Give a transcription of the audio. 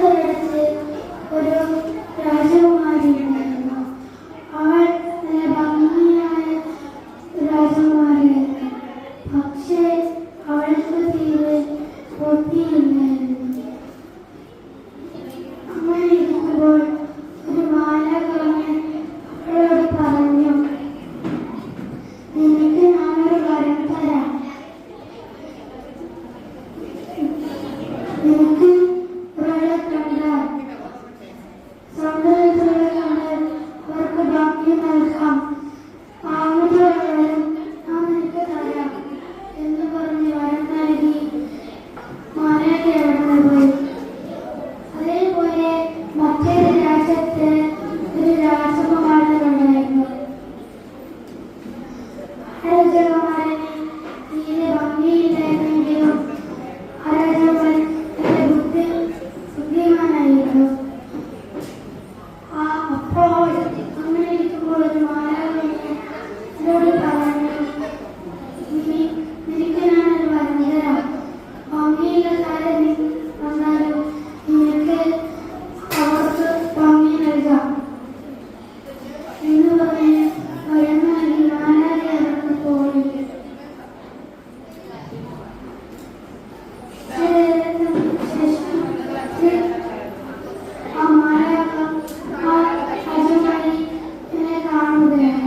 അടുത്തൊരിടത്ത് ഒരു രാജകുമാരി ഉണ്ടായിരുന്നു. അവൾ നല്ല ഭംഗിയായ രാജകുമാരിയായിരുന്നു. പക്ഷേ അവൾക്ക് തീരെ ബുദ്ധിയില്ലായിരുന്നു. അങ്ങനെ ഇരിക്കുമ്പോൾ ഒരു മാലാഖ അവളോട് പറഞ്ഞു, നിനക്ക് ഞാനൊരു വരം തരാം. നിനക്ക് ഒരാളെ കണ്ടാൽ സൗന്ദര്യത്തോടെ കണ്ടാൽ അവർക്ക് ഭാഗ്യം നൽകാം. ആമുദ്രകളും ഞാൻ നിനക്ക് തരാം എന്ന് പറഞ്ഞ് വരം നൽകി മാലാഖ അവിടെ പോയി. അതേപോലെ മറ്റൊരു രാജ്യത്ത്